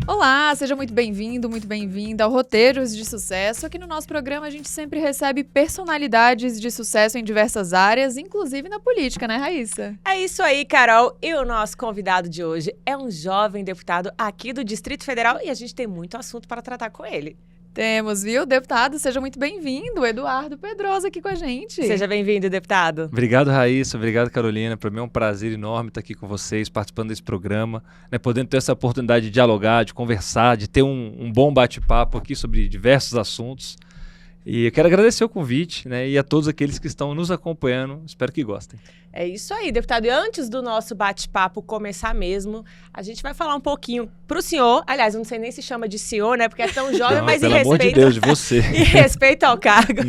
Olá, seja muito bem-vindo, muito bem-vinda ao Roteiros de Sucesso. Aqui no nosso programa a gente sempre recebe personalidades de sucesso em diversas áreas, inclusive na política, né, Raíssa? É isso aí, Carol. E o nosso convidado de hoje é um jovem deputado aqui do Distrito Federal e a gente tem muito assunto para tratar com ele. Temos, viu? Deputado, seja muito bem-vindo. Eduardo Pedrosa aqui com a gente. Seja bem-vindo, deputado. Obrigado, Raíssa. Obrigado, Carolina. Para mim é um prazer enorme estar aqui com vocês, participando desse programa, né, podendo ter essa oportunidade de dialogar, de conversar, de ter um bom bate-papo aqui sobre diversos assuntos. E eu quero agradecer o convite, né, e a todos aqueles que estão nos acompanhando. Espero que gostem. É isso aí, deputado. E antes do nosso bate-papo começar mesmo, a gente vai falar um pouquinho pro senhor. Aliás, eu não sei nem se chama de senhor, né? Porque é tão jovem, mas em respeito... Pelo amor de Deus, de você. Em respeito ao cargo.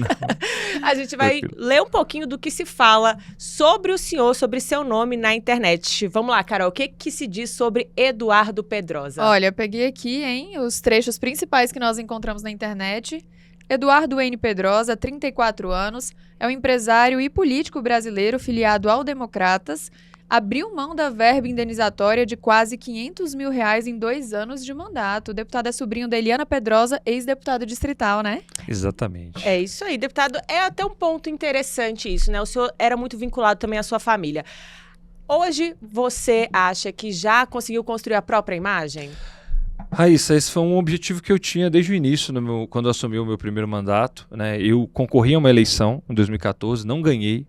A gente vai ler um pouquinho do que se fala sobre o senhor, sobre seu nome na internet. Vamos lá, Carol. O que se diz sobre Eduardo Pedrosa? Olha, eu peguei aqui, os trechos principais que nós encontramos na internet. Eduardo N. Pedrosa, 34 anos, é um empresário e político brasileiro filiado ao Democratas, abriu mão da verba indenizatória de quase R$500 mil em 2 anos de mandato. O deputado é sobrinho da Eliana Pedrosa, ex-deputada distrital, né? Exatamente. É isso aí, deputado. É até um ponto interessante isso, né? O senhor era muito vinculado também à sua família. Hoje, você acha que já conseguiu construir a própria imagem? Raíssa, esse foi um objetivo que eu tinha desde o início, quando eu assumi o meu primeiro mandato, né? Eu concorri a uma eleição em 2014, não ganhei.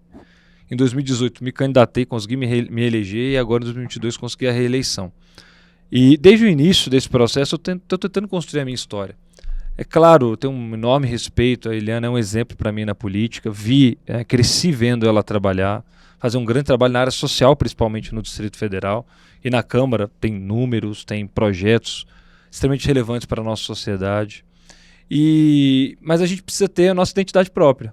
Em 2018 me candidatei, consegui me eleger e agora em 2022 consegui a reeleição. E desde o início desse processo eu estou tentando construir a minha história. É claro, eu tenho um enorme respeito, a Eliana é um exemplo para mim na política, cresci vendo ela trabalhar, fazer um grande trabalho na área social, principalmente no Distrito Federal, e na Câmara tem números, tem projetos extremamente relevantes para a nossa sociedade. Mas a gente precisa ter a nossa identidade própria,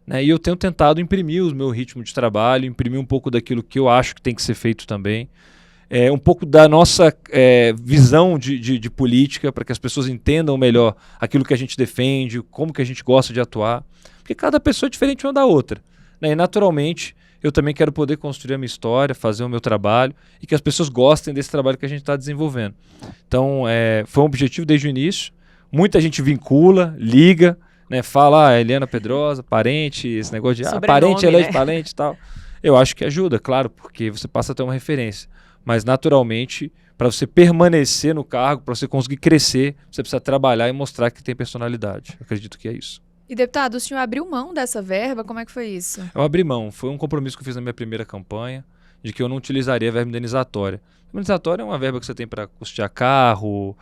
né? E eu tenho tentado imprimir o meu ritmo de trabalho, imprimir um pouco daquilo que eu acho que tem que ser feito também, um pouco da nossa visão de política, para que as pessoas entendam melhor aquilo que a gente defende, como que a gente gosta de atuar, porque cada pessoa é diferente uma da outra, né? E naturalmente eu também quero poder construir a minha história, fazer o meu trabalho e que as pessoas gostem desse trabalho que a gente está desenvolvendo. Então, foi um objetivo desde o início. Muita gente vincula, liga, né, fala, Eliana Pedrosa, parente, esse negócio de parente, ela é de parente e tal. Eu acho que ajuda, claro, porque você passa a ter uma referência. Mas, naturalmente, para você permanecer no cargo, para você conseguir crescer, você precisa trabalhar e mostrar que tem personalidade. Eu acredito que é isso. E, deputado, o senhor abriu mão dessa verba? Como é que foi isso? Eu abri mão. Foi um compromisso que eu fiz na minha primeira campanha, de que eu não utilizaria a verba indenizatória. A indenizatória é uma verba que você tem para custear carro,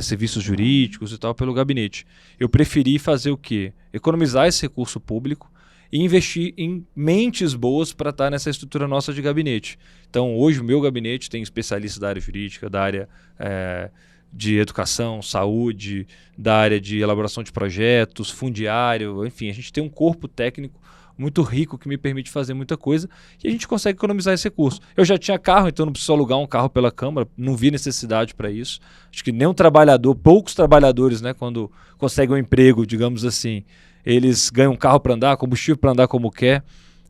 serviços jurídicos e tal, pelo gabinete. Eu preferi fazer o quê? Economizar esse recurso público e investir em mentes boas para estar nessa estrutura nossa de gabinete. Então, hoje, o meu gabinete tem especialistas da área jurídica, da área de educação, saúde, da área de elaboração de projetos, fundiário, enfim, a gente tem um corpo técnico muito rico que me permite fazer muita coisa e a gente consegue economizar esse recurso. Eu já tinha carro, então não preciso alugar um carro pela Câmara, não vi necessidade para isso. Acho que nem um trabalhador, poucos trabalhadores, né, quando conseguem um emprego, digamos assim, eles ganham um carro para andar, combustível para andar como quer.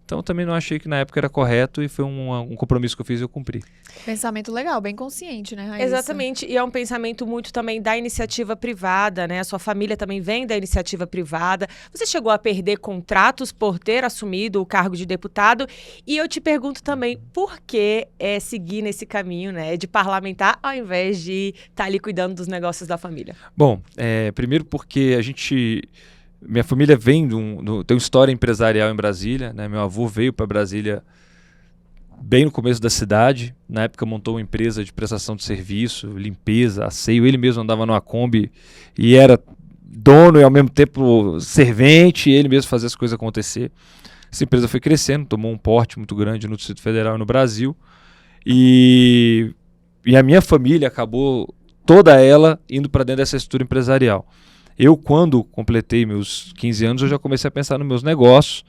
Então, também não achei que na época era correto e foi um compromisso que eu fiz e eu cumpri. Pensamento legal, bem consciente, né, Raíssa? Exatamente, e é um pensamento muito também da iniciativa privada, né? A sua família também vem da iniciativa privada. Você chegou a perder contratos por ter assumido o cargo de deputado? E eu te pergunto também, por que seguir nesse caminho, né, de parlamentar ao invés de estar ali cuidando dos negócios da família? Bom, primeiro porque minha família vem tem uma história empresarial em Brasília, né? Meu avô veio para Brasília bem no começo da cidade. Na época montou uma empresa de prestação de serviço, limpeza, asseio. Ele mesmo andava numa Kombi e era dono e ao mesmo tempo servente. Ele mesmo fazia as coisas acontecer. Essa empresa foi crescendo, tomou um porte muito grande no Distrito Federal e no Brasil. E a minha família acabou, toda ela, indo para dentro dessa estrutura empresarial. Eu, quando completei meus 15 anos, eu já comecei a pensar nos meus negócios,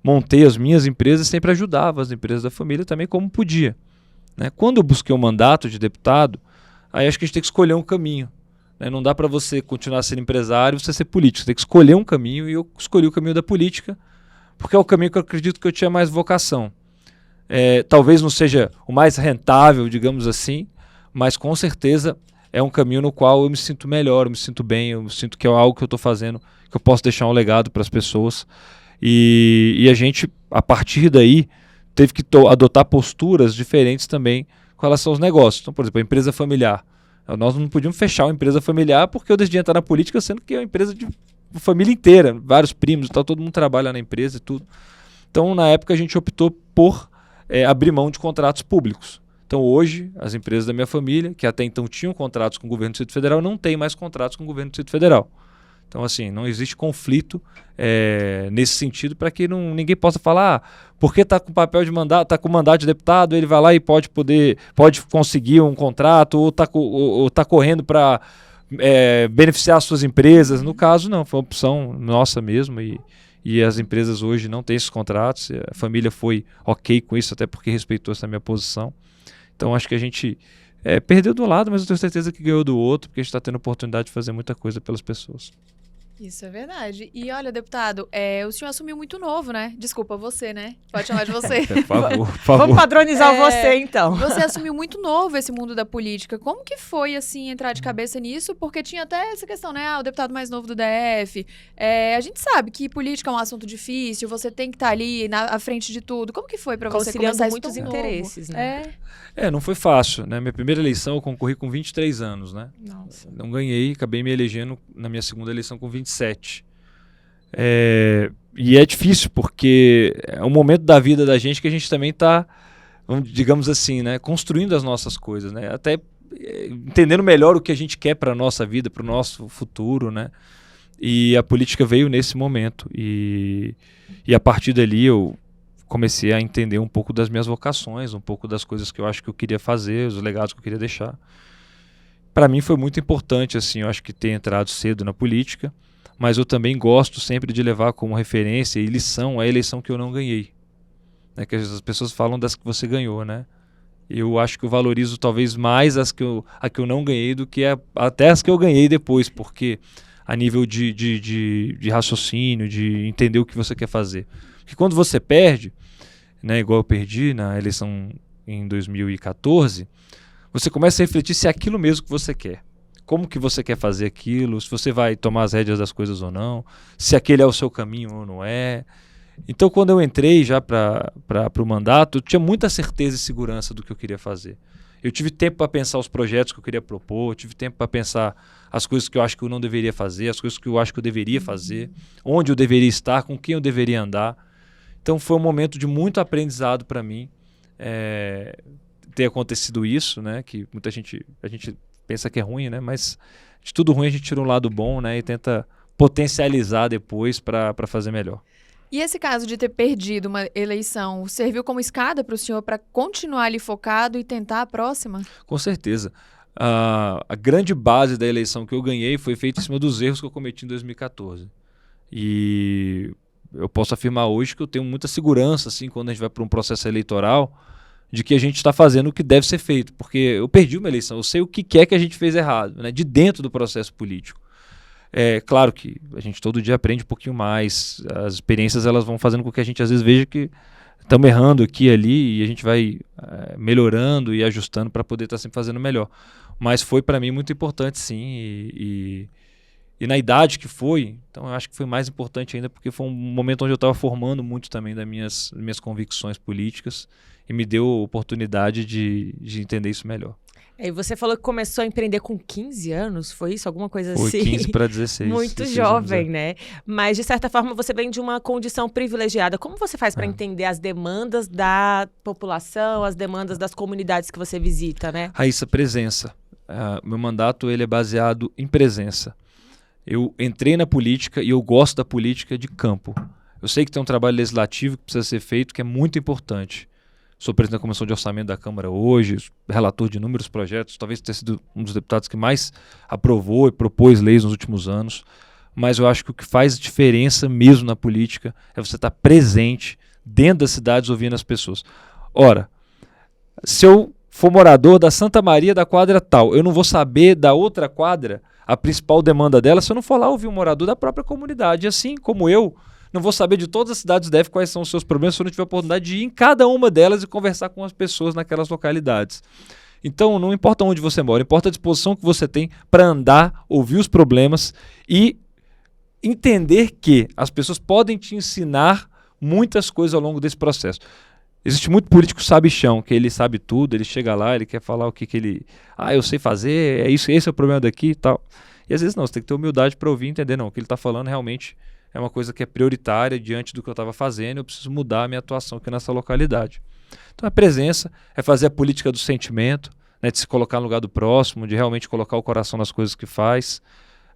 montei as minhas empresas e sempre ajudava as empresas da família também como podia, né? Quando eu busquei um mandato de deputado, aí acho que a gente tem que escolher um caminho, né? Não dá para você continuar sendo empresário e você ser político. Você tem que escolher um caminho, e eu escolhi o caminho da política, porque é o caminho que eu acredito que eu tinha mais vocação. Talvez não seja o mais rentável, digamos assim, mas com certeza é um caminho no qual eu me sinto melhor, eu me sinto bem, eu sinto que é algo que eu estou fazendo, que eu posso deixar um legado para as pessoas. E a gente, a partir daí, teve que adotar posturas diferentes também com relação aos negócios. Então, por exemplo, a empresa familiar. Nós não podíamos fechar uma empresa familiar porque eu decidi entrar na política, sendo que é uma empresa de família inteira, vários primos e tal, todo mundo trabalha na empresa e tudo. Então, na época, a gente optou por abrir mão de contratos públicos. Então, hoje, as empresas da minha família, que até então tinham contratos com o governo do Distrito Federal, não têm mais contratos com o governo do Distrito Federal. Então, assim, não existe conflito nesse sentido para que ninguém possa falar porque está com papel de mandato, está com mandato de deputado, ele vai lá e pode conseguir um contrato ou está correndo para beneficiar as suas empresas. No caso, não, foi uma opção nossa mesmo e as empresas hoje não têm esses contratos. A família foi ok com isso, até porque respeitou essa minha posição. Então, acho que a gente perdeu do lado, mas eu tenho certeza que ganhou do outro, porque a gente está tendo a oportunidade de fazer muita coisa pelas pessoas. Isso é verdade. E olha, deputado, o senhor assumiu muito novo, né? Desculpa, você, né? Pode chamar de você. Por favor, por favor. Vamos padronizar você, então. Você assumiu muito novo esse mundo da política. Como que foi, assim, entrar de cabeça nisso? Porque tinha até essa questão, né? O deputado mais novo do DF. A gente sabe que política é um assunto difícil, você tem que estar ali à frente de tudo. Como que foi pra você começar isso muitos interesses, novo? né? Não foi fácil, né? Minha primeira eleição eu concorri com 23 anos, né? Nossa. Não ganhei, acabei me elegendo na minha segunda eleição com 27. E é difícil, porque é um momento da vida da gente que a gente também está, digamos assim, né? Construindo as nossas coisas, né? Até entendendo melhor o que a gente quer para a nossa vida, para o nosso futuro, né? E a política veio nesse momento. E a partir dali eu comecei a entender um pouco das minhas vocações, um pouco das coisas que eu acho que eu queria fazer, os legados que eu queria deixar. Para mim foi muito importante, assim, eu acho que ter entrado cedo na política, mas eu também gosto sempre de levar como referência e lição a eleição que eu não ganhei. Né? Que as pessoas falam das que você ganhou, né? Eu acho que eu valorizo talvez mais a que eu não ganhei do que até as que eu ganhei depois, porque a nível de raciocínio, de entender o que você quer fazer. Porque quando você perde, né, igual eu perdi na eleição em 2014, você começa a refletir se é aquilo mesmo que você quer. Como que você quer fazer aquilo, se você vai tomar as rédeas das coisas ou não, se aquele é o seu caminho ou não é. Então, quando eu entrei já para o mandato, eu tinha muita certeza e segurança do que eu queria fazer. Eu tive tempo para pensar os projetos que eu queria propor, tive tempo para pensar as coisas que eu acho que eu não deveria fazer, as coisas que eu acho que eu deveria fazer, onde eu deveria estar, com quem eu deveria andar. Então, foi um momento de muito aprendizado para mim ter acontecido isso, né? Que a gente pensa que é ruim, né? Mas de tudo ruim a gente tira um lado bom, né? E tenta potencializar depois para fazer melhor. E esse caso de ter perdido uma eleição serviu como escada para o senhor para continuar ali focado e tentar a próxima? Com certeza. A grande base da eleição que eu ganhei foi feita em cima dos erros que eu cometi em 2014. E eu posso afirmar hoje que eu tenho muita segurança, assim, quando a gente vai para um processo eleitoral, de que a gente está fazendo o que deve ser feito. Porque eu perdi uma eleição, eu sei o que é que a gente fez errado, né, de dentro do processo político. É claro que a gente todo dia aprende um pouquinho mais, as experiências elas vão fazendo com que a gente às vezes veja que estamos errando aqui e ali e a gente vai melhorando e ajustando para poder estar sempre fazendo melhor. Mas foi para mim muito importante, sim, e na idade que foi, então eu acho que foi mais importante ainda porque foi um momento onde eu estava formando muito também das minhas convicções políticas e me deu a oportunidade de entender isso melhor. E você falou que começou a empreender com 15 anos, foi isso? Alguma coisa assim? Foi 15 para 16. Muito jovem, né? Mas, de certa forma, você vem de uma condição privilegiada. Como você faz para entender as demandas da população, as demandas das comunidades que você visita, né? Raíssa, presença. Meu mandato ele é baseado em presença. Eu entrei na política e eu gosto da política de campo. Eu sei que tem um trabalho legislativo que precisa ser feito, que é muito importante. Sou presidente da Comissão de Orçamento da Câmara hoje, relator de inúmeros projetos, talvez tenha sido um dos deputados que mais aprovou e propôs leis nos últimos anos, mas eu acho que o que faz diferença mesmo na política é você estar presente dentro das cidades ouvindo as pessoas. Ora, se eu for morador da Santa Maria da quadra tal, eu não vou saber da outra quadra a principal demanda dela se eu não for lá ouvir um morador da própria comunidade. Assim como eu não vou saber de todas as cidades do DF quais são os seus problemas se eu não tiver a oportunidade de ir em cada uma delas e conversar com as pessoas naquelas localidades. Então, não importa onde você mora, importa a disposição que você tem para andar, ouvir os problemas e entender que as pessoas podem te ensinar muitas coisas ao longo desse processo. Existe muito político sabichão, que ele sabe tudo, ele chega lá, ele quer falar o que ele... eu sei fazer, é isso, esse é o problema daqui e tal. E às vezes não, você tem que ter humildade para ouvir e entender, não, o que ele está falando realmente é uma coisa que é prioritária diante do que eu estava fazendo, eu preciso mudar a minha atuação aqui nessa localidade. Então a presença é fazer a política do sentimento, né, de se colocar no lugar do próximo, de realmente colocar o coração nas coisas que faz.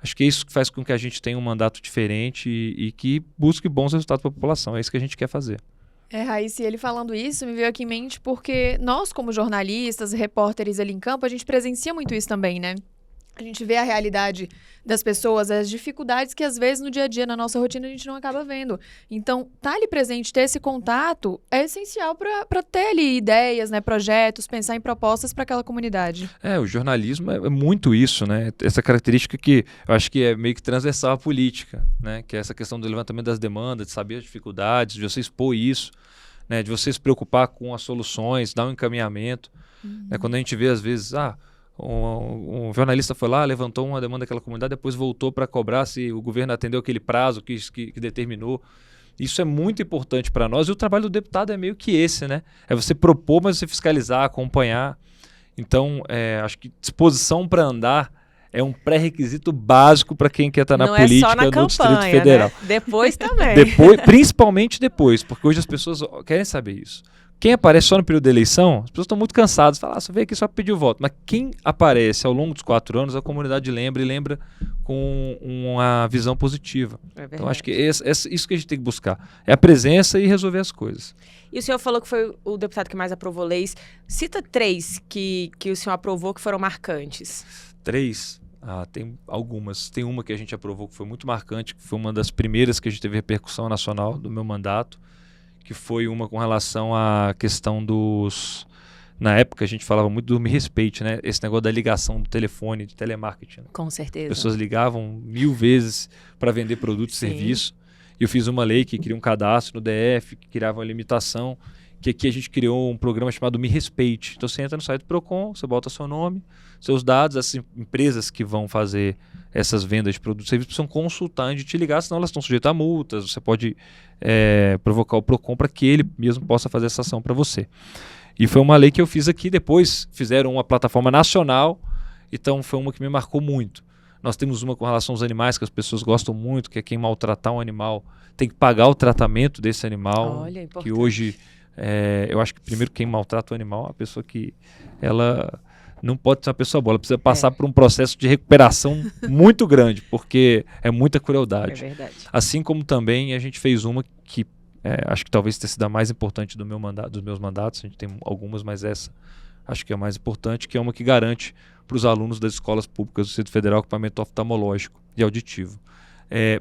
Acho que é isso que faz com que a gente tenha um mandato diferente e que busque bons resultados para a população. É isso que a gente quer fazer. Raíssa, ele falando isso me veio aqui em mente porque nós, como jornalistas, repórteres ali em campo, a gente presencia muito isso também, né? A gente vê a realidade das pessoas, as dificuldades que às vezes no dia a dia, na nossa rotina, a gente não acaba vendo. Então, estar ali presente, ter esse contato é essencial para ter ali ideias, né, projetos, pensar em propostas para aquela comunidade. O jornalismo é muito isso, né? Essa característica que eu acho que é meio que transversal à política, né? Que é essa questão do levantamento das demandas, de saber as dificuldades, de você expor isso, né? De você se preocupar com as soluções, dar um encaminhamento. Né? Quando a gente vê, às vezes, um jornalista foi lá, levantou uma demanda daquela comunidade, depois voltou para cobrar se o governo atendeu aquele prazo que determinou. Isso é muito importante para nós e o trabalho do deputado é meio que esse, né? É você propor, mas você fiscalizar, acompanhar. Então, acho que disposição para andar é um pré-requisito básico para quem quer estar na política só na no campanha, Distrito Federal. Né? Depois também. Principalmente depois, porque hoje as pessoas querem saber isso. Quem aparece só no período da eleição, as pessoas estão muito cansadas. Falam, você veio aqui só para pedir o voto. Mas quem aparece ao longo dos 4 anos, a comunidade lembra e lembra com uma visão positiva. Então, acho que isso que a gente tem que buscar. É a presença e resolver as coisas. E o senhor falou que foi o deputado que mais aprovou leis. Cita 3 que o senhor aprovou que foram marcantes. 3? Tem algumas. Tem uma que a gente aprovou que foi muito marcante, que foi uma das primeiras que a gente teve repercussão nacional do meu mandato, que foi uma com relação à questão dos... Na época a gente falava muito do Me Respeite, né? Esse negócio da ligação do telefone, de telemarketing. Né? Com certeza. As pessoas ligavam 1000 vezes para vender produto e serviço. E eu fiz uma lei que cria um cadastro no DF, que criava uma limitação, que aqui a gente criou um programa chamado Me Respeite. Então você entra no site do Procon, você bota seu nome, seus dados, as empresas que vão fazer essas vendas de produtos e serviços precisam consultar antes de te ligar, senão elas estão sujeitas a multas, você pode provocar o Procon para que ele mesmo possa fazer essa ação para você. E foi uma lei que eu fiz aqui, depois fizeram uma plataforma nacional, então foi uma que me marcou muito. Nós temos uma com relação aos animais, que as pessoas gostam muito, que é quem maltratar um animal tem que pagar o tratamento desse animal. Olha, importante. Que hoje, eu acho que primeiro quem maltrata o animal é a pessoa que ela não pode ser uma pessoa boa, ela precisa passar por um processo de recuperação muito grande, porque é muita crueldade. É verdade. Assim como também a gente fez uma que acho que talvez tenha sido a mais importante do meu mandato, dos meus mandatos, a gente tem algumas, mas essa acho que é a mais importante, que é uma que garante para os alunos das escolas públicas do Distrito Federal equipamento oftalmológico e auditivo.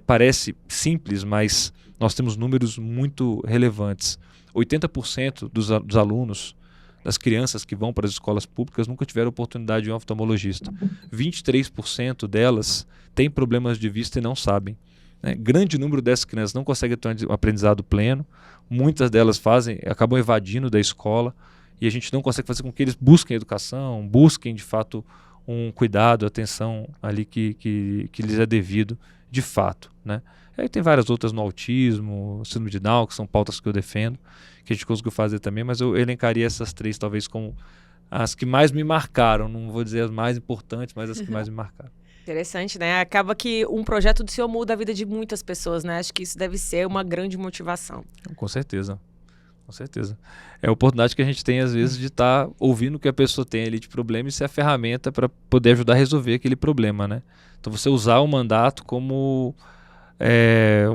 Parece simples, mas nós temos números muito relevantes. 80% dos alunos, das crianças que vão para as escolas públicas, nunca tiveram oportunidade de um oftalmologista. 23% delas têm problemas de vista e não sabem. Grande número dessas crianças não consegue ter um aprendizado pleno. Muitas delas acabam evadindo da escola e a gente não consegue fazer com que eles busquem educação, busquem de fato um cuidado, atenção ali que lhes é devido de fato, né? Aí tem várias outras no autismo, síndrome de Down, que são pautas que eu defendo, que a gente conseguiu fazer também, mas eu elencaria essas 3 talvez como as que mais me marcaram, não vou dizer as mais importantes, mas as que mais me marcaram. Interessante, né? Acaba que um projeto do senhor muda a vida de muitas pessoas, né? Acho que isso deve ser uma grande motivação. Com certeza. Com certeza. É a oportunidade que a gente tem, às vezes, de estar ouvindo o que a pessoa tem ali de problema e ser a ferramenta para poder ajudar a resolver aquele problema, né? Então, você usar o mandato como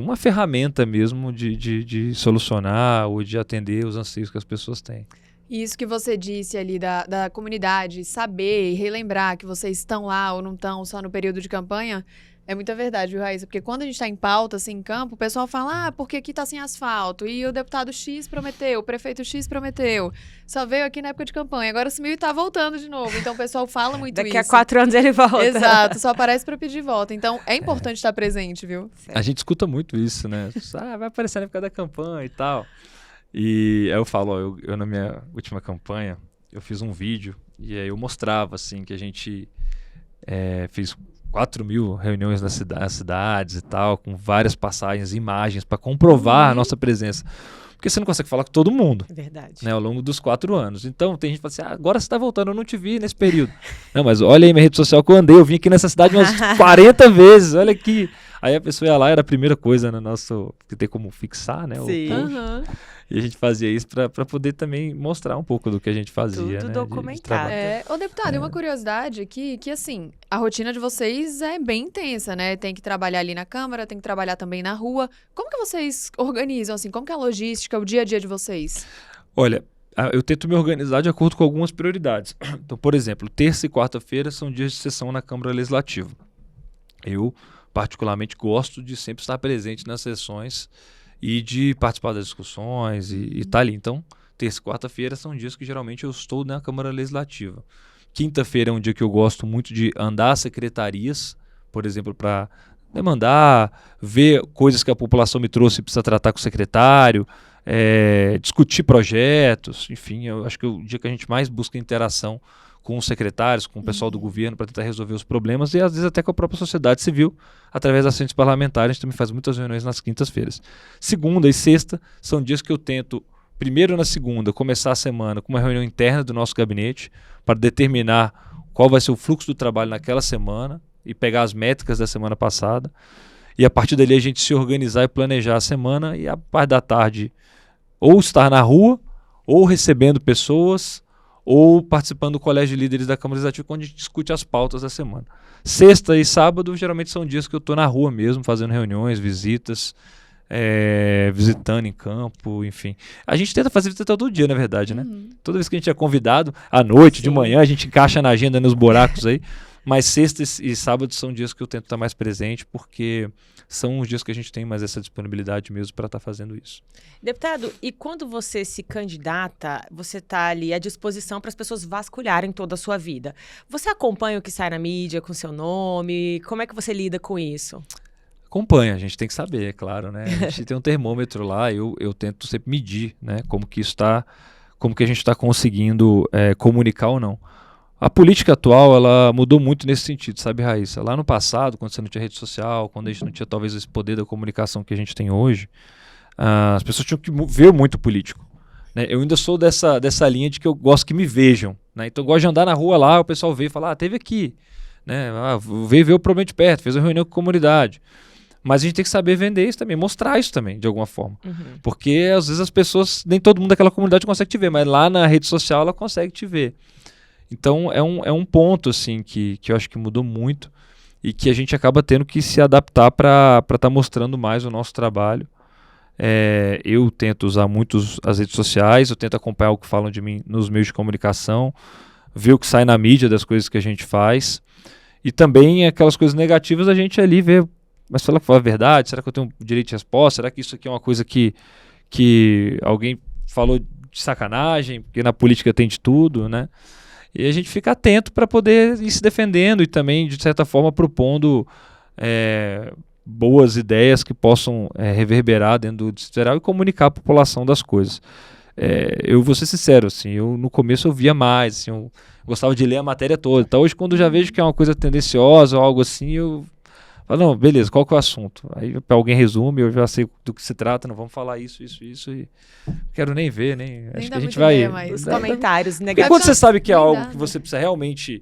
uma ferramenta mesmo de solucionar ou de atender os anseios que as pessoas têm. Isso que você disse ali da comunidade, saber e relembrar que vocês estão lá ou não estão só no período de campanha, É muita verdade, viu, Raíssa? Porque quando a gente tá em pauta, assim, em campo, o pessoal fala, porque aqui tá sem asfalto, e o deputado X prometeu, o prefeito X prometeu, só veio aqui na época de campanha, agora sumiu e tá voltando de novo. Então o pessoal fala muito Daqui isso. a 4 anos ele volta. Exato, só aparece pra pedir volta. Então é importante estar presente, viu? A gente escuta muito isso, né? Vai aparecer na época da campanha e tal. E aí eu falo, ó, eu na minha última campanha, eu fiz um vídeo, e aí eu mostrava, assim, que a gente fez 4.000 reuniões nas cidades e tal, com várias passagens, imagens, para comprovar a nossa presença. Porque você não consegue falar com todo mundo. É verdade. Né, ao longo dos 4 anos. Então, tem gente que fala assim, agora você está voltando, eu não te vi nesse período. Não, mas olha aí minha rede social que eu andei, eu vim aqui nessa cidade umas 40 vezes, olha aqui. Aí a pessoa ia lá, era a primeira coisa no nosso, que tem como fixar, né? Sim. E a gente fazia isso para poder também mostrar um pouco do que a gente fazia. Tudo né, documentado. Ô, deputado, e uma curiosidade aqui, que assim, a rotina de vocês é bem intensa, né? Tem que trabalhar ali na Câmara, tem que trabalhar também na rua. Como que vocês organizam, assim? Como que é a logística, o dia a dia de vocês? Olha, eu tento me organizar de acordo com algumas prioridades. Então, por exemplo, terça e quarta-feira são dias de sessão na Câmara Legislativa. Eu, particularmente, gosto de sempre estar presente nas sessões e de participar das discussões e tá ali. Então, terça e quarta-feira são dias que geralmente eu estou na Câmara Legislativa. Quinta-feira é um dia que eu gosto muito de andar às secretarias, por exemplo, para demandar, ver coisas que a população me trouxe e precisa tratar com o secretário, discutir projetos, enfim, eu acho que é o dia que a gente mais busca interação com os secretários, com o pessoal do governo para tentar resolver os problemas e às vezes até com a própria sociedade civil, através das frentes parlamentares. A gente também faz muitas reuniões nas quintas-feiras. Segunda e sexta são dias que eu tento, primeiro na segunda, começar a semana com uma reunião interna do nosso gabinete para determinar qual vai ser o fluxo do trabalho naquela semana e pegar as métricas da semana passada. E a partir dali a gente se organizar e planejar a semana e a parte da tarde ou estar na rua, ou recebendo pessoas, ou participando do colégio de líderes da Câmara Legislativa, onde a gente discute as pautas da semana. Sexta e sábado, geralmente são dias que eu estou na rua mesmo, fazendo reuniões, visitas, visitando em campo, enfim. A gente tenta fazer visita todo dia, na verdade, né? Toda vez que a gente é convidado, à noite, de manhã, a gente encaixa na agenda nos buracos aí, mas sexta e sábado são dias que eu tento estar mais presente, porque são os dias que a gente tem mais essa disponibilidade mesmo para estar fazendo isso. Deputado, e quando você se candidata, você está ali à disposição para as pessoas vasculharem toda a sua vida. Você acompanha o que sai na mídia com seu nome? Como é que você lida com isso? Acompanha, a gente tem que saber, é claro, né? A gente tem um termômetro lá, eu tento sempre medir, né? Como que a gente está conseguindo comunicar ou não. A política atual, ela mudou muito nesse sentido, sabe, Raíssa? Lá no passado, quando você não tinha rede social, quando a gente não tinha talvez esse poder da comunicação que a gente tem hoje, as pessoas tinham que ver muito político. Né? Eu ainda sou dessa linha de que eu gosto que me vejam. Né? Então eu gosto de andar na rua lá, o pessoal vê e fala, teve aqui. Né? Veio ver o problema de perto, fez uma reunião com a comunidade. Mas a gente tem que saber vender isso também, mostrar isso também, de alguma forma. Porque às vezes as pessoas, nem todo mundo daquela comunidade consegue te ver, mas lá na rede social ela consegue te ver. Então é um ponto assim, que eu acho que mudou muito e que a gente acaba tendo que se adaptar para estar mostrando mais o nosso trabalho. Eu tento usar muito as redes sociais, eu tento acompanhar o que falam de mim nos meios de comunicação, ver o que sai na mídia das coisas que a gente faz e também aquelas coisas negativas a gente ali vê, mas será que foi a verdade? Será que eu tenho direito de resposta? Será que isso aqui é uma coisa que alguém falou de sacanagem? Porque na política tem de tudo, né? E a gente fica atento para poder ir se defendendo e também, de certa forma, propondo boas ideias que possam reverberar dentro do Distrito Federal e comunicar à população das coisas. Eu vou ser sincero, assim, no começo eu via mais, assim, eu gostava de ler a matéria toda. Então hoje, quando eu já vejo que é uma coisa tendenciosa ou algo assim, eu falo, não, beleza, qual que é o assunto? Aí alguém resume, eu já sei do que se trata, não vamos falar isso, e não quero nem ver, acho que a gente vai... Os comentários Porque negativos. quando você sabe que é algo que você precisa realmente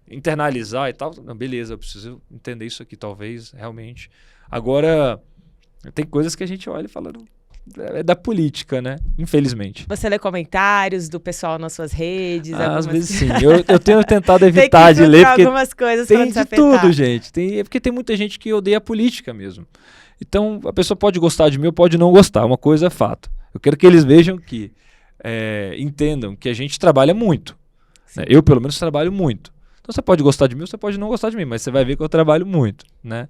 internalizar e tal, não, beleza, eu preciso entender isso aqui, talvez, realmente. Agora, tem coisas que a gente olha e fala, é da política, né? Infelizmente. Você lê comentários do pessoal nas suas redes? Às vezes sim. Eu tenho tentado evitar tem que de ler, porque algumas coisas tem de tudo, gente. Porque tem muita gente que odeia a política mesmo. Então, a pessoa pode gostar de mim ou pode não gostar. Uma coisa é fato. Eu quero que eles vejam que, entendam que a gente trabalha muito. Né? Eu, pelo menos, trabalho muito. Então você pode gostar de mim, você pode não gostar de mim, mas você vai ver que eu trabalho muito, né?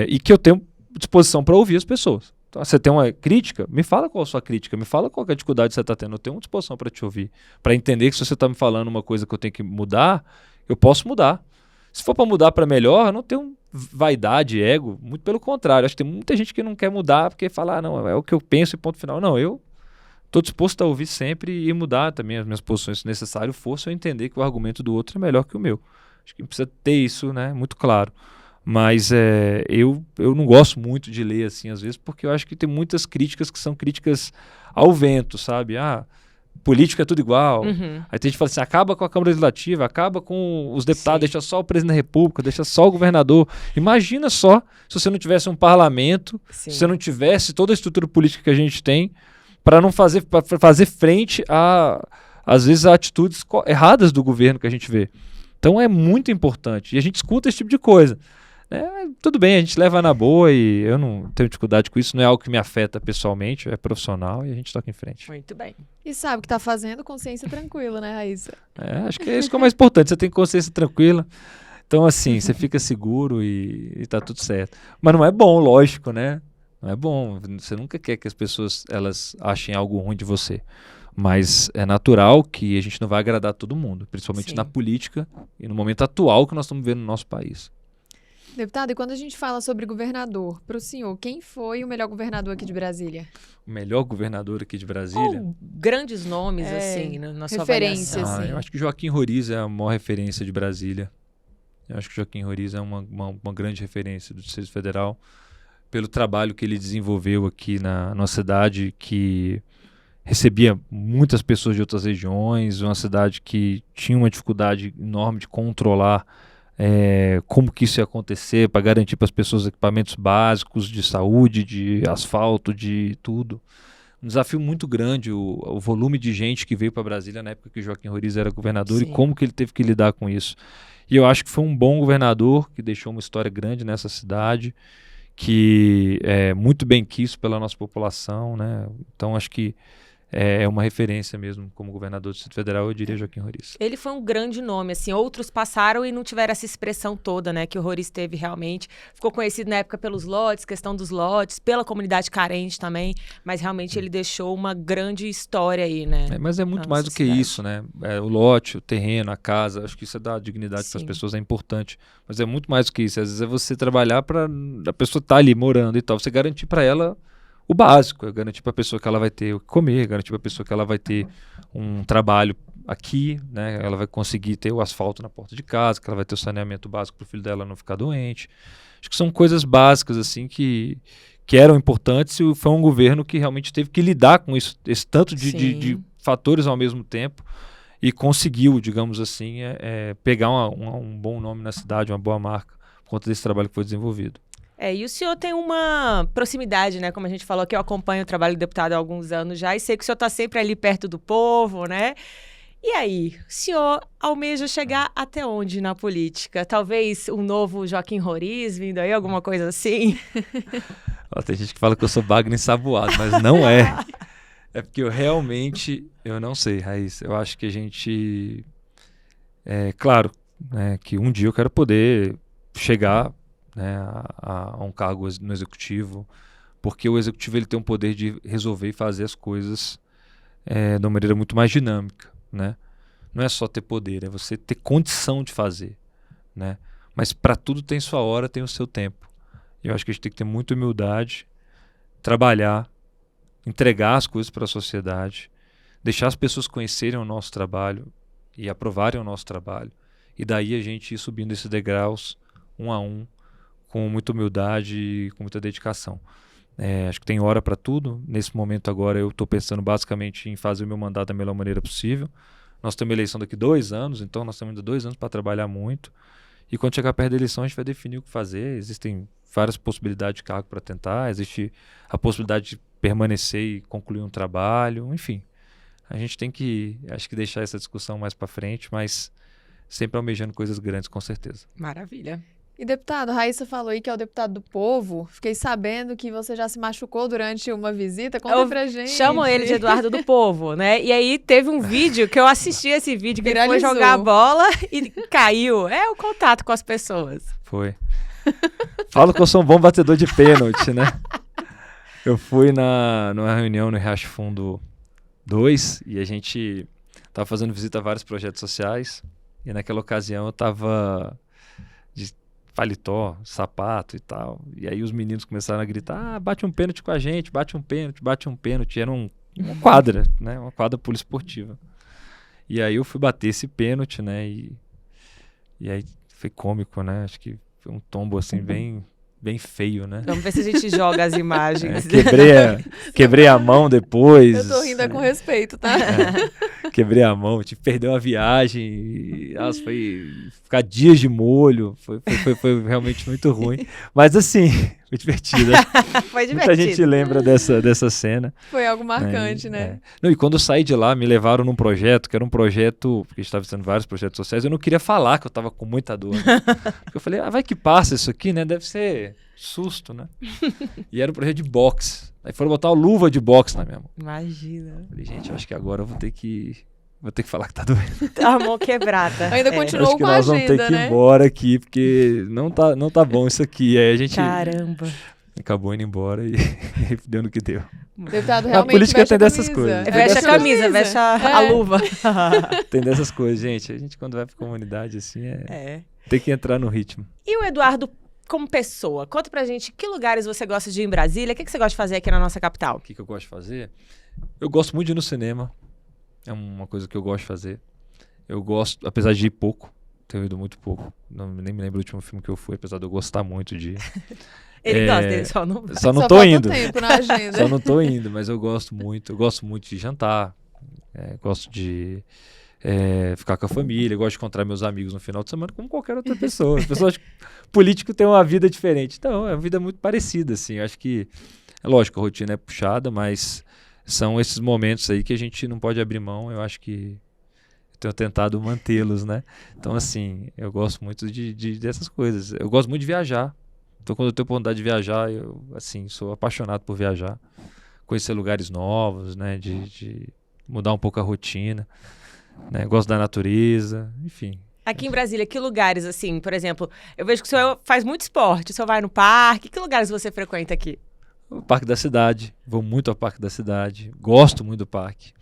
E que eu tenho disposição para ouvir as pessoas. Então, você tem uma crítica, me fala qual a sua crítica, me fala qual é a dificuldade que você está tendo. Eu tenho uma disposição para te ouvir, para entender que se você está me falando uma coisa que eu tenho que mudar, eu posso mudar. Se for para mudar para melhor, eu não tenho vaidade, ego, muito pelo contrário. Acho que tem muita gente que não quer mudar porque fala, não, é o que eu penso e ponto final. Não, eu estou disposto a ouvir sempre e mudar também as minhas posições se necessário for, se eu entender que o argumento do outro é melhor que o meu. Acho que precisa ter isso, né, muito claro. Mas eu não gosto muito de ler assim às vezes, porque eu acho que tem muitas críticas que são críticas ao vento, sabe? Política é tudo igual. Aí tem gente que fala assim, acaba com a Câmara Legislativa, acaba com os deputados, deixa só o presidente da República, deixa só o governador. Imagina só se você não tivesse um parlamento, se você não tivesse toda a estrutura política que a gente tem, para não fazer frente às vezes, a atitudes erradas do governo que a gente vê. Então é muito importante. E a gente escuta esse tipo de coisa. Tudo bem, a gente leva na boa e eu não tenho dificuldade com isso. Não é algo que me afeta pessoalmente, é profissional e a gente toca em frente. Muito bem. E sabe o que tá fazendo, consciência tranquila, né, Raíssa? Acho que é isso que é o mais importante. Você tem consciência tranquila. Então, assim, você fica seguro e tá tudo certo. Mas não é bom, lógico, né? Não é bom, você nunca quer que as pessoas elas achem algo ruim de você. Mas é natural que a gente não vai agradar todo mundo, principalmente na política e no momento atual que nós estamos vivendo no nosso país. Deputado, e quando a gente fala sobre governador, para o senhor, quem foi o melhor governador aqui de Brasília? O melhor governador aqui de Brasília? Ou grandes nomes, assim, na sua referência, avaliação. assim. Eu acho que Joaquim Roriz é a maior referência de Brasília. Eu acho que Joaquim Roriz é uma grande referência do Distrito Federal, pelo trabalho que ele desenvolveu aqui numa cidade que recebia muitas pessoas de outras regiões, uma cidade que tinha uma dificuldade enorme de controlar como que isso ia acontecer, para garantir para as pessoas equipamentos básicos de saúde, de asfalto, de tudo. Um desafio muito grande, o volume de gente que veio para Brasília na época que Joaquim Roriz era governador e como que ele teve que lidar com isso. E eu acho que foi um bom governador, que deixou uma história grande nessa cidade, que é muito bem quisto pela nossa população, né? Então acho que é uma referência mesmo como governador do Distrito Federal, eu diria Joaquim Roriz. Ele foi um grande nome, assim, outros passaram e não tiveram essa expressão toda, né, que o Roriz teve realmente. Ficou conhecido na época pelos lotes, questão dos lotes, pela comunidade carente também, mas realmente ele deixou uma grande história aí, né? Mas é muito mais do que isso, né? O lote, o terreno, a casa, acho que isso dá dignidade para as pessoas, é importante. Mas é muito mais do que isso, às vezes é você trabalhar para a pessoa estar ali morando e tal, você garantir para ela o básico, é garantir para a pessoa que ela vai ter o que comer, garantir para a pessoa que ela vai ter um trabalho aqui, né? Ela vai conseguir ter o asfalto na porta de casa, que ela vai ter o saneamento básico para o filho dela não ficar doente. Acho que são coisas básicas assim que eram importantes e foi um governo que realmente teve que lidar com isso, esse tanto de fatores ao mesmo tempo e conseguiu, digamos assim, pegar um bom nome na cidade, uma boa marca, por conta desse trabalho que foi desenvolvido. E o senhor tem uma proximidade, né? Como a gente falou, que eu acompanho o trabalho do deputado há alguns anos já e sei que o senhor está sempre ali perto do povo, né? E aí, o senhor almeja chegar até onde na política? Talvez um novo Joaquim Roriz vindo aí, alguma coisa assim? Tem gente que fala que eu sou bagre ensaboado, mas não é. É porque eu não sei, Raíssa. Eu acho que a gente... claro, né, que um dia eu quero poder chegar, né, a um cargo no executivo, porque o executivo ele tem um poder de resolver e fazer as coisas de uma maneira muito mais dinâmica, né? Não é só ter poder, é você ter condição de fazer, né? Mas para tudo tem sua hora, tem o seu tempo. Eu acho que a gente tem que ter muita humildade, trabalhar, entregar as coisas para a sociedade, deixar as pessoas conhecerem o nosso trabalho e aprovarem o nosso trabalho, e daí a gente ir subindo esses degraus um a um, com muita humildade e com muita dedicação. Acho que tem hora para tudo. Nesse momento agora eu estou pensando basicamente em fazer o meu mandato da melhor maneira possível. Nós temos eleição daqui 2 anos, então nós temos ainda 2 anos para trabalhar muito. E quando chegar perto da eleição a gente vai definir o que fazer. Existem várias possibilidades de cargo para tentar, existe a possibilidade de permanecer e concluir um trabalho, enfim. A gente tem que, acho que deixar essa discussão mais para frente, mas sempre almejando coisas grandes, com certeza. Maravilha. E deputado, Raíssa falou aí que é o deputado do povo. Fiquei sabendo que você já se machucou durante uma visita. Conta pra gente. Chamam ele de Eduardo do Povo, né? E aí teve um vídeo que eu assisti esse vídeo, que ele foi jogar a bola e caiu. É o contato com as pessoas. Foi. Falo que eu sou um bom batedor de pênalti, né? Eu fui numa reunião no Riacho Fundo 2 e a gente tava fazendo visita a vários projetos sociais. E naquela ocasião eu tava de paletó, sapato e tal. E aí os meninos começaram a gritar, bate um pênalti com a gente, bate um pênalti, bate um pênalti. Era uma quadra, né? Uma quadra poliesportiva. E aí eu fui bater esse pênalti, né? E aí foi cômico, né? Acho que foi um tombo assim bem feio, né? Vamos ver se a gente joga as imagens. Quebrei a mão depois. Eu tô rindo com respeito, tá? Quebrei a mão, perdeu a viagem. Nossa, foi ficar dias de molho. Foi realmente muito ruim. Mas assim, foi divertido. Foi divertido. Muita gente lembra dessa cena. Foi algo marcante, né? Não, e quando eu saí de lá, me levaram num projeto, que era um projeto, porque a gente estava fazendo vários projetos sociais, eu não queria falar que eu estava com muita dor. Né? Eu falei, vai que passa isso aqui, né? Deve ser susto, né? E era um projeto de boxe. Aí foram botar uma luva de boxe na minha mão. Imagina. Falei, gente, eu acho que agora eu vou ter que falar que tá doendo. A mão quebrada. Ainda continuou acho que com a nós agenda, vamos ter que ir embora aqui, porque não tá bom isso aqui. Aí a gente Caramba. acabou indo embora e deu no que deu. Deputado, realmente a política veste tem dessas coisas. Veste a camisa, veste a luva. Tem dessas coisas, gente. A gente quando vai pra comunidade assim, tem que entrar no ritmo. E o Eduardo, como pessoa, conta pra gente que lugares você gosta de ir em Brasília, o que você gosta de fazer aqui na nossa capital? O que eu gosto de fazer? Eu gosto muito de ir no cinema. É uma coisa que eu gosto de fazer. Eu gosto, apesar de ir pouco, tenho ido muito pouco. Nem me lembro do último filme que eu fui, apesar de eu gostar muito de ir. Ele gosta, ele só não vai. Só não Só tô falta indo. tempo na agenda. Só não tô indo, mas eu gosto muito. Eu gosto muito de jantar. Gosto de ficar com a família. Gosto de encontrar meus amigos no final de semana, como qualquer outra pessoa. As pessoas político tem uma vida diferente. Então, é uma vida muito parecida, assim. Eu acho que, é lógico, a rotina é puxada, mas são esses momentos aí que a gente não pode abrir mão. Eu acho que eu tenho tentado mantê-los, né? Então, assim, eu gosto muito dessas coisas. Eu gosto muito de viajar. Então, quando eu tenho oportunidade de viajar, eu, assim, sou apaixonado por viajar. Conhecer lugares novos, né? De mudar um pouco a rotina. Né? Gosto da natureza, enfim. Aqui em Brasília, que lugares, assim, por exemplo, eu vejo que o senhor faz muito esporte, o senhor vai no parque, que lugares você frequenta aqui? O Parque da Cidade, vou muito ao Parque da Cidade, gosto muito do parque.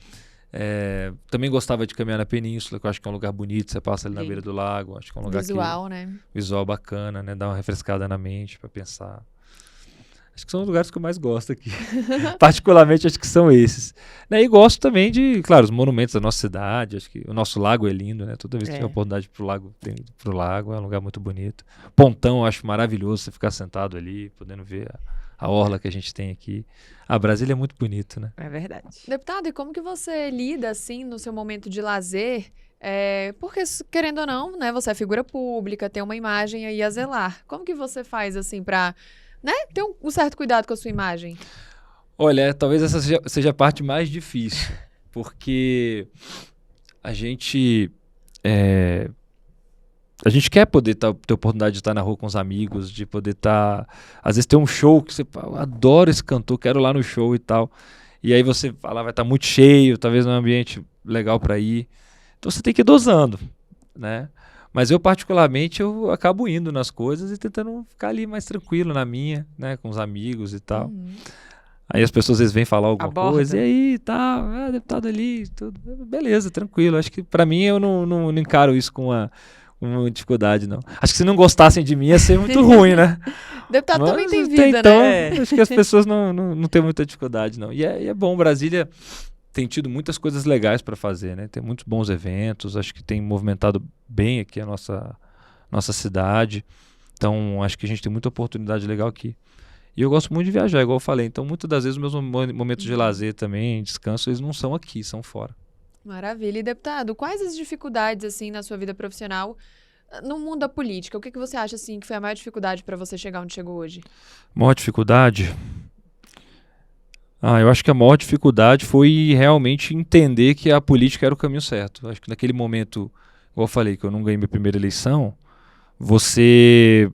Também gostava de caminhar na Península, que eu acho que é um lugar bonito, você passa ali na beira do lago, acho que é um lugar visual, né? Visual bacana, né? Dá uma refrescada na mente para pensar. Acho que são os lugares que eu mais gosto aqui. Particularmente, acho que são esses. Né? E gosto também de, claro, os monumentos da nossa cidade. Acho que o nosso lago é lindo, né? Toda vez que tem a oportunidade pro lago, é um lugar muito bonito. Pontão, eu acho maravilhoso você ficar sentado ali, podendo ver a orla que a gente tem aqui. A Brasília é muito bonito, né? É verdade. Deputado, e como que você lida, assim, no seu momento de lazer? Porque, querendo ou não, né? Você é figura pública, tem uma imagem aí a zelar. Como que você faz, assim, pra... né? Ter um certo cuidado com a sua imagem. Olha, talvez essa seja a parte mais difícil, porque a gente quer poder ter a oportunidade de estar na rua com os amigos, de poder às vezes ter um show que você fala, eu adoro esse cantor, quero ir lá no show e tal, e aí você fala, vai estar muito cheio, talvez não é um ambiente legal para ir, então você tem que ir dosando, né? Mas eu, particularmente, eu acabo indo nas coisas e tentando ficar ali mais tranquilo na minha, né? Com os amigos e tal. Uhum. Aí as pessoas às vezes vêm falar alguma Aborda. coisa, e aí, tal, deputado ali, tudo. Beleza, tranquilo. Acho que pra mim eu não encaro isso com uma dificuldade, não. Acho que se não gostassem de mim ia ser muito ruim, né? Deputado Mas também tem vida, então, né? acho que as pessoas não têm muita dificuldade, não. E é bom, Brasília tem tido muitas coisas legais para fazer, né? Tem muitos bons eventos, acho que tem movimentado bem aqui a nossa cidade. Então, acho que a gente tem muita oportunidade legal aqui. E eu gosto muito de viajar, igual eu falei. Então, muitas das vezes, os meus momentos de lazer também, descanso, eles não são aqui, são fora. Maravilha. E, deputado, quais as dificuldades, assim, na sua vida profissional no mundo da política? O que você acha, assim, que foi a maior dificuldade para você chegar onde chegou hoje? Maior dificuldade? Eu acho que a maior dificuldade foi realmente entender que a política era o caminho certo. Acho que naquele momento, igual eu falei, que eu não ganhei minha primeira eleição, você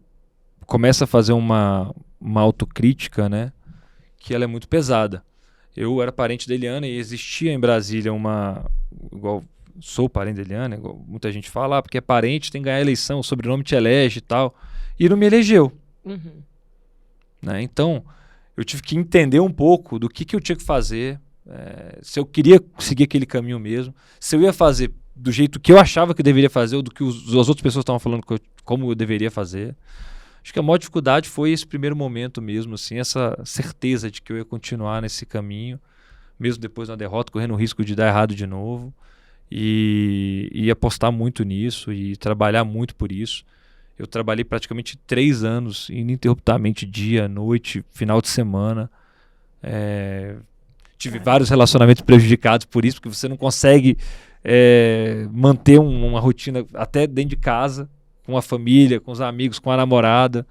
começa a fazer uma autocrítica, né, que ela é muito pesada. Eu era parente da Eliana e existia em Brasília igual sou parente da Eliana, igual muita gente fala, porque é parente, tem que ganhar a eleição, o sobrenome te elege e tal, e não me elegeu. Uhum. Né? Então, eu tive que entender um pouco do que eu tinha que fazer, se eu queria seguir aquele caminho mesmo, se eu ia fazer do jeito que eu achava que eu deveria fazer ou do que as outras pessoas estavam falando como eu deveria fazer. Acho que a maior dificuldade foi esse primeiro momento mesmo, assim, essa certeza de que eu ia continuar nesse caminho, mesmo depois da derrota, correndo o risco de dar errado de novo, e apostar muito nisso e trabalhar muito por isso. Eu trabalhei praticamente 3 anos, ininterruptamente, dia, noite, final de semana. Tive vários relacionamentos prejudicados por isso, porque você não consegue manter uma rotina até dentro de casa, com a família, com os amigos, com a namorada.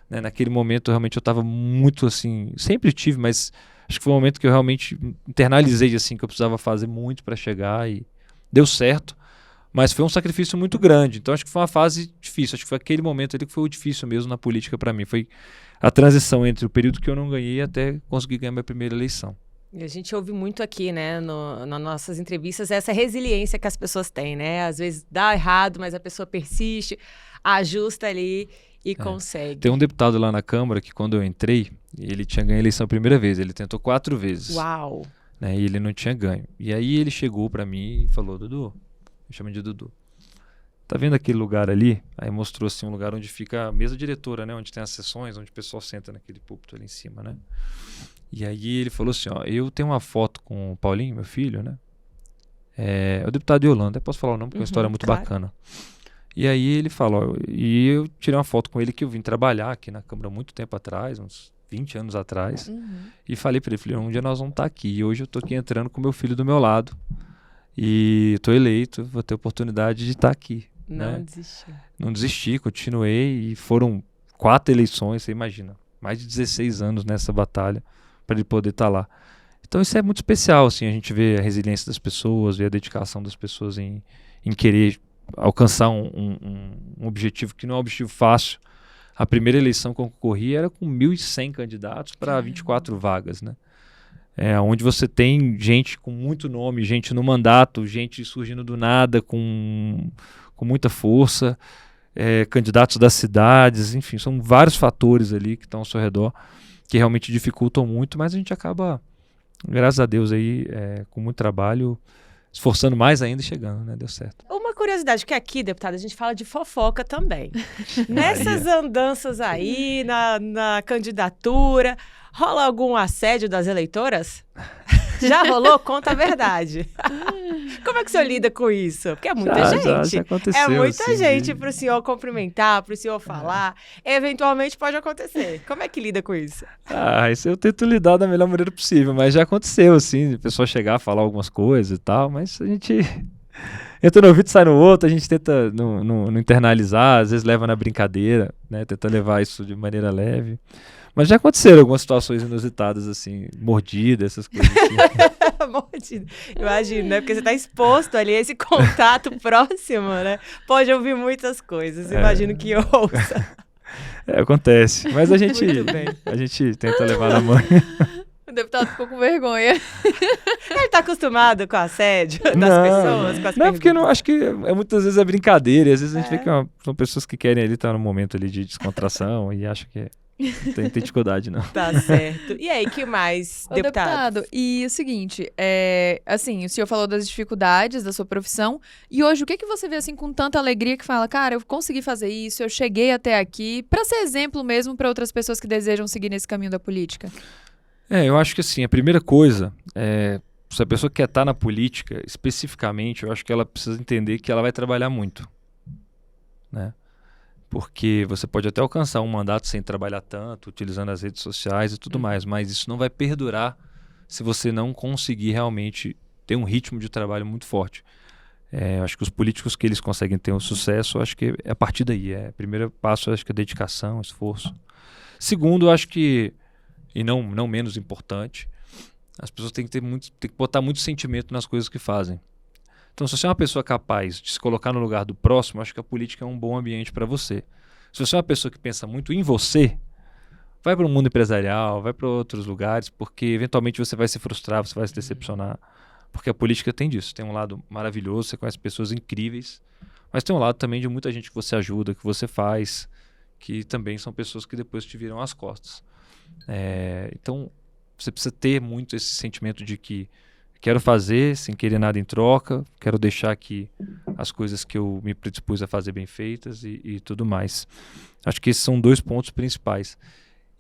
Né? Naquele momento, realmente, eu estava muito assim... Sempre tive, mas acho que foi um momento que eu realmente internalizei assim, que eu precisava fazer muito para chegar e deu certo. Mas foi um sacrifício muito grande. Então, acho que foi uma fase difícil. Acho que foi aquele momento ali que foi o difícil mesmo na política para mim. Foi a transição entre o período que eu não ganhei até conseguir ganhar minha primeira eleição. E a gente ouve muito aqui, né, nas nossas entrevistas, essa resiliência que as pessoas têm, né? Às vezes dá errado, mas a pessoa persiste, ajusta ali e consegue. Tem um deputado lá na Câmara que, quando eu entrei, ele tinha ganho a eleição a primeira vez. Ele tentou 4 vezes. Uau! Né, e ele não tinha ganho. E aí ele chegou para mim e falou: Dudu, me chama de Dudu. Tá vendo aquele lugar ali? Aí mostrou assim um lugar onde fica a mesa diretora, né? Onde tem as sessões, onde o pessoal senta naquele púlpito ali em cima, né? E aí ele falou assim, ó, eu tenho uma foto com o Paulinho, meu filho, né? É o deputado Yolanda, eu posso falar o nome, porque é uma história muito bacana. E aí ele falou, e eu tirei uma foto com ele que eu vim trabalhar aqui na Câmara há muito tempo atrás, uns 20 anos atrás, e falei para ele, falei, um dia nós vamos estar aqui, e hoje eu tô aqui entrando com meu filho do meu lado, e tô eleito, vou ter a oportunidade de estar aqui. Não né? desistiu. Não desisti, continuei, e foram 4 eleições, você imagina, mais de 16 anos nessa batalha, para ele poder estar lá. Então isso é muito especial, assim, a gente vê a resiliência das pessoas, vê a dedicação das pessoas em querer alcançar um objetivo que não é um objetivo fácil. A primeira eleição que eu concorri era com 1.100 candidatos para 24 vagas, né? Onde você tem gente com muito nome, gente no mandato, gente surgindo do nada com muita força, candidatos das cidades, enfim, são vários fatores ali que estão ao seu redor que realmente dificultam muito, mas a gente acaba, graças a Deus, aí, com muito trabalho, esforçando mais ainda e chegando, né? Deu certo. Uma curiosidade, que aqui, deputada, a gente fala de fofoca também. Nessas andanças aí, na candidatura, rola algum assédio das eleitoras? Já rolou? Conta a verdade. Como é que o senhor lida com isso? Porque é muita gente. Já aconteceu, é muita assim, gente para o senhor cumprimentar, para o senhor falar. Eventualmente pode acontecer. Como é que lida com isso? Isso eu tento lidar da melhor maneira possível, mas já aconteceu, assim, a pessoa chegar a falar algumas coisas e tal, mas a gente entra no ouvido e sai no outro, a gente tenta não internalizar, às vezes leva na brincadeira, né, tenta levar isso de maneira leve. Mas já aconteceram algumas situações inusitadas, assim, mordida, essas coisas assim. Mordida. Imagino, né? Porque você está exposto ali a esse contato próximo, né? Pode ouvir muitas coisas, imagino que ouça. Acontece, mas a gente tenta levar na mãe. O deputado ficou com vergonha. Ele tá acostumado com o assédio das pessoas, com as Não, porque não, acho que muitas vezes é brincadeira, e às vezes a gente vê que são pessoas que querem ali estar no momento ali de descontração e acham que não tem dificuldade, não. Tá certo. E aí, que mais, deputado? E o seguinte, assim, o senhor falou das dificuldades da sua profissão, e hoje o que você vê, assim, com tanta alegria que fala, cara, eu consegui fazer isso, eu cheguei até aqui, pra ser exemplo mesmo para outras pessoas que desejam seguir nesse caminho da política? Eu acho que, assim, a primeira coisa, se a pessoa quer estar na política, especificamente, eu acho que ela precisa entender que ela vai trabalhar muito, né? Porque você pode até alcançar um mandato sem trabalhar tanto, utilizando as redes sociais e tudo mais, mas isso não vai perdurar se você não conseguir realmente ter um ritmo de trabalho muito forte. Eu acho que os políticos que eles conseguem ter um sucesso, eu acho que é a partir daí. O primeiro passo, eu acho que é dedicação, esforço. Segundo, eu acho que, e não menos importante, as pessoas têm que botar muito sentimento nas coisas que fazem. Então, se você é uma pessoa capaz de se colocar no lugar do próximo, acho que a política é um bom ambiente para você. Se você é uma pessoa que pensa muito em você, vai para o mundo empresarial, vai para outros lugares, porque eventualmente você vai se frustrar, você vai se decepcionar. Porque a política tem disso. Tem um lado maravilhoso, você conhece pessoas incríveis, mas tem um lado também de muita gente que você ajuda, que você faz, que também são pessoas que depois te viram as costas. Então, você precisa ter muito esse sentimento de que quero fazer sem querer nada em troca, quero deixar aqui as coisas que eu me predispus a fazer bem feitas e tudo mais. Acho que esses são 2 pontos principais.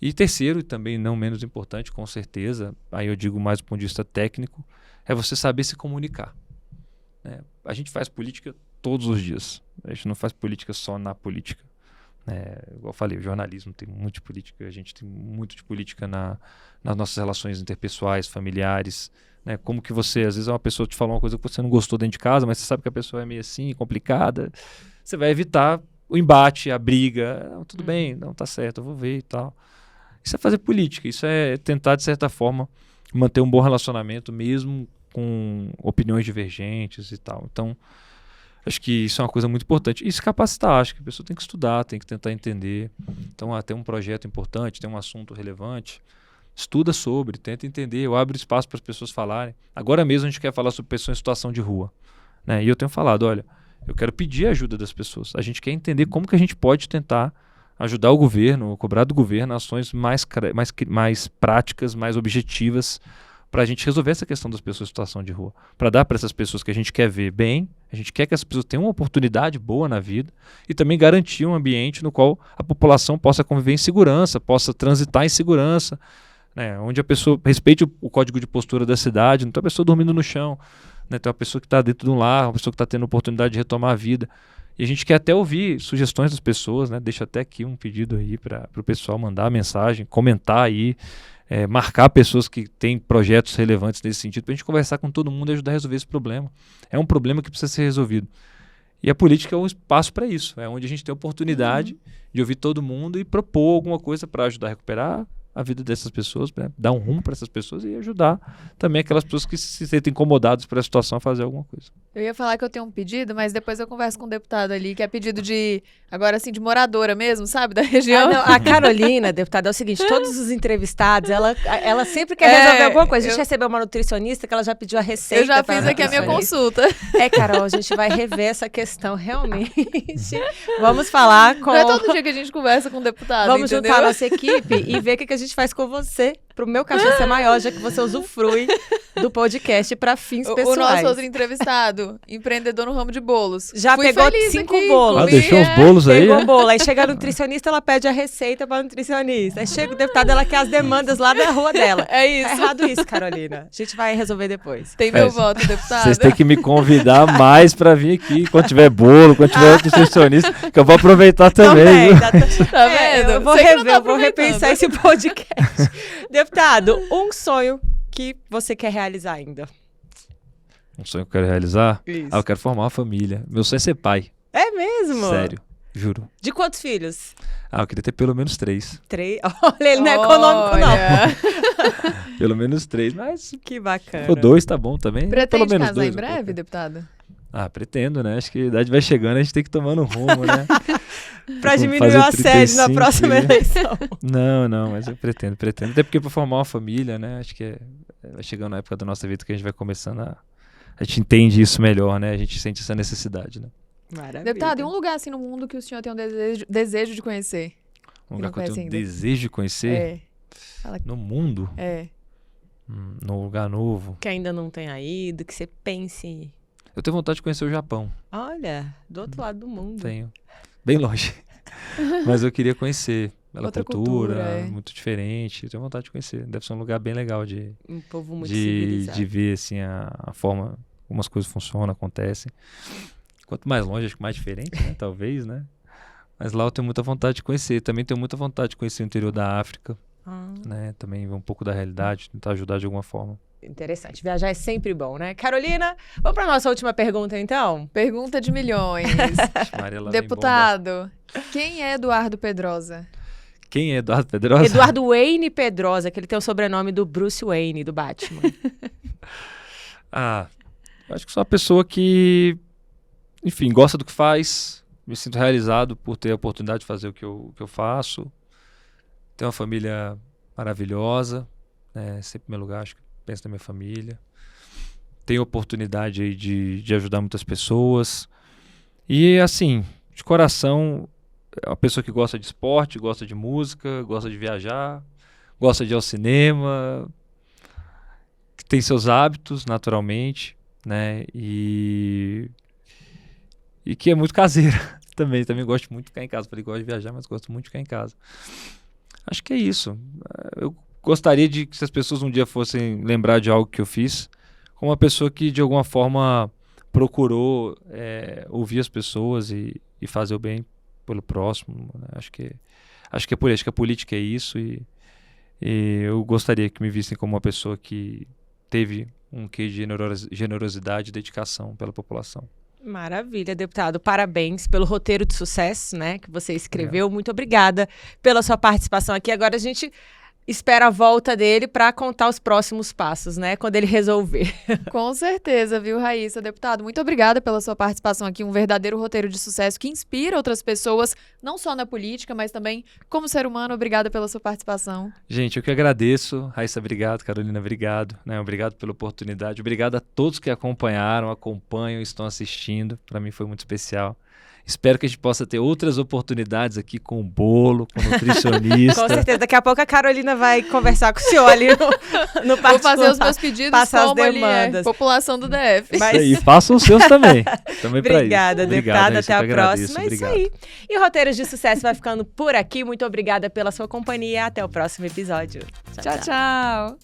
E terceiro, e também não menos importante, com certeza, aí eu digo mais do ponto de vista técnico, é você saber se comunicar. A gente faz política todos os dias. A gente não faz política só na política. Igual eu falei, o jornalismo tem muito de política, a gente tem muito de política nas nossas relações interpessoais, familiares. Como que você, às vezes uma pessoa te fala uma coisa que você não gostou dentro de casa, mas você sabe que a pessoa é meio assim, complicada. Você vai evitar o embate, a briga. Não, tudo bem, não tá certo, eu vou ver e tal. Isso é fazer política, isso é tentar, de certa forma, manter um bom relacionamento, mesmo com opiniões divergentes e tal. Então, acho que isso é uma coisa muito importante. E se capacitar, acho que a pessoa tem que estudar, tem que tentar entender. Então, tem um projeto importante, tem um assunto relevante, estuda sobre, tenta entender, eu abro espaço para as pessoas falarem. Agora mesmo a gente quer falar sobre pessoas em situação de rua. E eu tenho falado, olha, eu quero pedir a ajuda das pessoas. A gente quer entender como que a gente pode tentar ajudar o governo, cobrar do governo ações mais práticas, mais objetivas, para a gente resolver essa questão das pessoas em situação de rua. Para dar para essas pessoas que a gente quer ver bem, a gente quer que essas pessoas tenham uma oportunidade boa na vida e também garantir um ambiente no qual a população possa conviver em segurança, possa transitar em segurança, onde a pessoa respeite o código de postura da cidade, não tem uma pessoa dormindo no chão, tem uma pessoa que está dentro de um lar, uma pessoa que está tendo a oportunidade de retomar a vida. E a gente quer até ouvir sugestões das pessoas, deixa até aqui um pedido aí para o pessoal mandar mensagem, comentar aí, marcar pessoas que têm projetos relevantes nesse sentido, para a gente conversar com todo mundo e ajudar a resolver esse problema. É um problema que precisa ser resolvido. E a política é um espaço para isso, é onde a gente tem a oportunidade de ouvir todo mundo e propor alguma coisa para ajudar a recuperar a vida dessas pessoas, dar um rumo para essas pessoas e ajudar também aquelas pessoas que se sentem incomodadas pela situação a fazer alguma coisa. Eu ia falar que eu tenho um pedido, mas depois eu converso com o deputado ali, que é pedido de, agora assim, de moradora mesmo, sabe, da região. Não, a Carolina, deputada, é o seguinte, todos os entrevistados, ela sempre quer resolver alguma coisa. A gente recebeu uma nutricionista que ela já pediu a receita. Eu já fiz aqui a minha consulta. Carol, a gente vai rever essa questão, realmente. Vamos falar com... Não é todo dia que a gente conversa com o deputado, Vamos entendeu? juntar a nossa equipe e ver o que a gente faz com você, pro meu cachê ser maior, já que você usufrui do podcast para fins pessoais. O nosso outro entrevistado, empreendedor no ramo de bolos. Já Fui pegou feliz 5 aqui, bolos. Deixou os bolos aí? Pegou bolo. Aí chega a nutricionista, ela pede a receita pra nutricionista. Aí chega o deputado, ela quer as demandas lá da rua dela. É isso. Tá errado isso, Carolina. A gente vai resolver depois. Tem meu voto, deputado. Vocês têm que me convidar mais para vir aqui quando tiver bolo, quando tiver nutricionista, que eu vou aproveitar também. Tá vendo? Eu vou Você que não rever, tá eu vou repensar esse podcast. Deputado, um sonho que você quer realizar ainda? Um sonho que eu quero realizar? Isso. Eu quero formar uma família. Meu sonho é ser pai. É mesmo? Sério, juro. De quantos filhos? Eu queria ter pelo menos 3. 3? Olha, ele não é econômico, não. Pelo menos 3, mas Que bacana. se for 2 tá bom também. Pretende pelo menos casar 2, em breve, deputado? Pretendo, né? Acho que a idade vai chegando, a gente tem que tomar um rumo, né? Pra diminuir o assédio na próxima eleição. Não, mas eu pretendo. Até porque pra formar uma família, né? Acho que vai chegando a época da nossa vida que a gente vai começando a gente entende isso melhor, né? A gente sente essa necessidade, né? Maravilha. Deputado, e um lugar assim no mundo que o senhor tem um desejo de conhecer? Um lugar que eu tenho conhece ainda? desejo de conhecer no mundo, num lugar novo. Que ainda não tenha ido, que você pense... Eu tenho vontade de conhecer o Japão. Olha, do outro lado do mundo. Tenho. Bem longe. Mas eu queria conhecer. Pela Outra cultura, cultura, muito diferente. Eu tenho vontade de conhecer. Deve ser um lugar bem legal Um povo muito civilizado. de ver assim, a forma como as coisas funcionam, acontecem. Quanto mais longe, acho que mais diferente, né? Talvez, né? Mas lá eu tenho muita vontade de conhecer. Também tenho muita vontade de conhecer o interior da África. Né? Também ver um pouco da realidade, tentar ajudar de alguma forma. Interessante. Viajar é sempre bom, né? Carolina, vamos para nossa última pergunta, então? Pergunta de milhões. Maria, lá vem bomba. Deputado, quem é Eduardo Pedrosa? Quem é Eduardo Pedrosa? Eduardo Wayne Pedrosa, que ele tem o sobrenome do Bruce Wayne, do Batman. Eu acho que sou uma pessoa que, enfim, gosta do que faz, me sinto realizado por ter a oportunidade de fazer o que eu faço. Tenho uma família maravilhosa, né? Sempre em meu lugar, acho que penso na minha família. Tenho oportunidade aí de ajudar muitas pessoas. E, assim, de coração, é uma pessoa que gosta de esporte, gosta de música, gosta de viajar, gosta de ir ao cinema, que tem seus hábitos, naturalmente, né? E que é muito caseira também. Também gosto muito de ficar em casa. Falei, gosto de viajar, mas gosto muito de ficar em casa. Acho que é isso. Eu gostaria de que as pessoas um dia fossem lembrar de algo que eu fiz, como uma pessoa que, de alguma forma, procurou ouvir as pessoas e fazer o bem pelo próximo, né? Acho que é por isso. Acho que a política é isso e eu gostaria que me vissem como uma pessoa que teve um quê de generosidade e dedicação pela população. Maravilha, deputado. Parabéns pelo roteiro de sucesso, né, que você escreveu. Muito obrigada pela sua participação aqui. Agora a gente espera a volta dele para contar os próximos passos, né, quando ele resolver. Com certeza, viu, Raíssa? Deputado, muito obrigada pela sua participação aqui. Um verdadeiro roteiro de sucesso que inspira outras pessoas, não só na política, mas também como ser humano. Obrigada pela sua participação. Gente, eu que agradeço. Raíssa, obrigado. Carolina, obrigado. Né? Obrigado pela oportunidade. Obrigado a todos que acompanham, estão assistindo. Para mim foi muito especial. Espero que a gente possa ter outras oportunidades aqui com o bolo, com o nutricionista. Com certeza. Daqui a pouco a Carolina vai conversar com o senhor ali no particular. Vou fazer os meus pedidos passar como as demandas. Ali população do DF. Isso aí, façam os seus também. Também para isso. Obrigada, deputada. Até a próxima. É Obrigado. isso aí. E o Roteiros de Sucesso vai ficando por aqui. Muito obrigada pela sua companhia. Até o próximo episódio. Tchau, tchau.